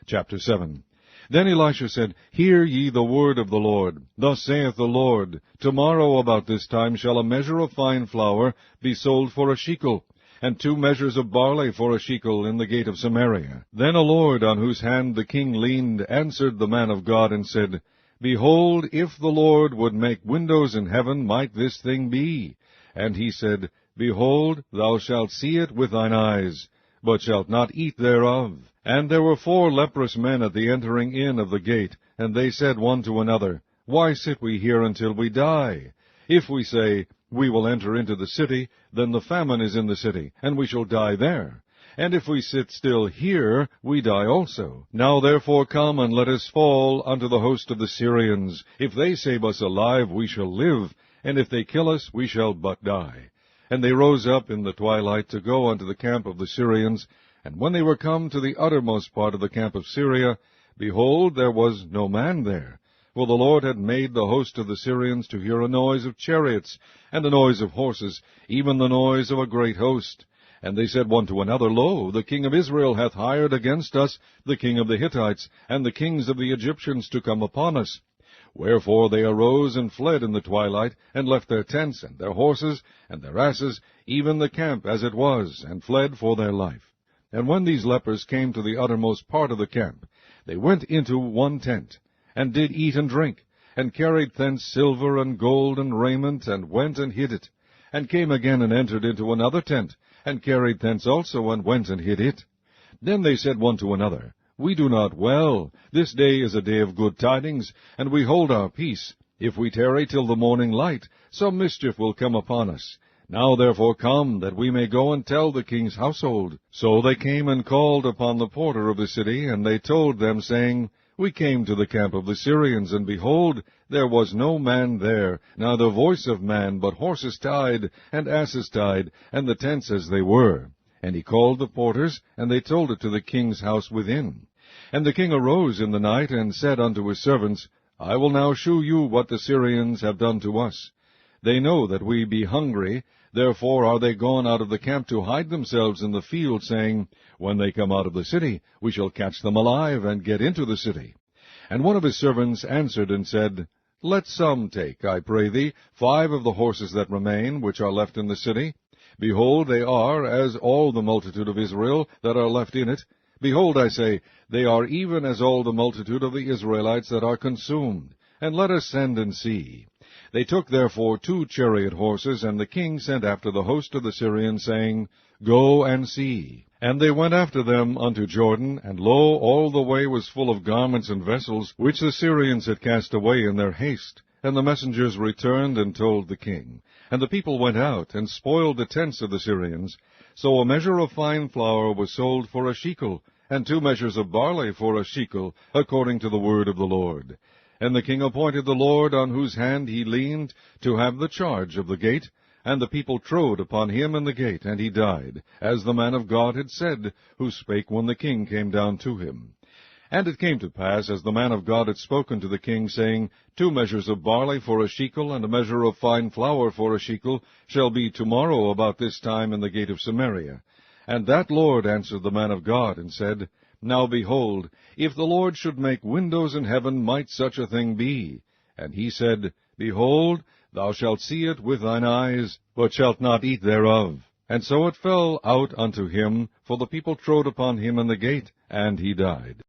Chapter 7. Then Elisha said, Hear ye the word of the Lord. Thus saith the Lord, Tomorrow about this time shall a measure of fine flour be sold for a shekel, and 2 measures of barley for a shekel in the gate of Samaria. Then a Lord, on whose hand the king leaned, answered the man of God, and said, Behold, if the Lord would make windows in heaven, might this thing be? And he said, Behold, thou shalt see it with thine eyes, but shalt not eat thereof. And there were 4 leprous men at the entering in of the gate, and they said one to another, Why sit we here until we die? If we say, We will enter into the city, then the famine is in the city, and we shall die there. And if we sit still here, we die also. Now therefore come, and let us fall unto the host of the Syrians. If they save us alive, we shall live, and if they kill us, we shall but die. And they rose up in the twilight to go unto the camp of the Syrians. And when they were come to the uttermost part of the camp of Syria, behold, there was no man there. For the Lord had made the host of the Syrians to hear a noise of chariots, and a noise of horses, even the noise of a great host. And they said one to another, Lo, the king of Israel hath hired against us the king of the Hittites, and the kings of the Egyptians to come upon us. Wherefore they arose and fled in the twilight, and left their tents, and their horses, and their asses, even the camp as it was, and fled for their life. And when these lepers came to the uttermost part of the camp, they went into one tent, and did eat and drink, and carried thence silver and gold and raiment, and went and hid it, and came again and entered into another tent, and carried thence also, and went and hid it. Then they said one to another, We do not well. This day is a day of good tidings, and we hold our peace. If we tarry till the morning light, some mischief will come upon us. Now therefore come, that we may go and tell the king's household. So they came and called upon the porter of the city, and they told them, saying, We came to the camp of the Syrians, and behold, there was no man there, neither voice of man, but horses tied, and asses tied, and the tents as they were. And he called the porters, and they told it to the king's house within. And the king arose in the night, and said unto his servants, I will now shew you what the Syrians have done to us. They know that we be hungry, therefore are they gone out of the camp to hide themselves in the field, saying, When they come out of the city, we shall catch them alive, and get into the city. And one of his servants answered and said, Let some take, I pray thee, 5 of the horses that remain, which are left in the city. Behold, they are as all the multitude of Israel that are left in it. Behold, I say, they are even as all the multitude of the Israelites that are consumed. And let us send and see. They took therefore 2 chariot horses, and the king sent after the host of the Syrians, saying, Go and see. And they went after them unto Jordan, and lo, all the way was full of garments and vessels, which the Syrians had cast away in their haste. And the messengers returned and told the king. And the people went out, and spoiled the tents of the Syrians. So a measure of fine flour was sold for a shekel, and 2 measures of barley for a shekel, according to the word of the Lord. And the king appointed the Lord, on whose hand he leaned, to have the charge of the gate. And the people trode upon him in the gate, and he died, as the man of God had said, who spake when the king came down to him. And it came to pass, as the man of God had spoken to the king, saying, 2 measures of barley for a shekel, and a measure of fine flour for a shekel, shall be tomorrow about this time in the gate of Samaria. And that Lord answered the man of God, and said, Now behold, if the Lord should make windows in heaven, might such a thing be? And he said, Behold, thou shalt see it with thine eyes, but shalt not eat thereof. And so it fell out unto him, for the people trode upon him in the gate, and he died.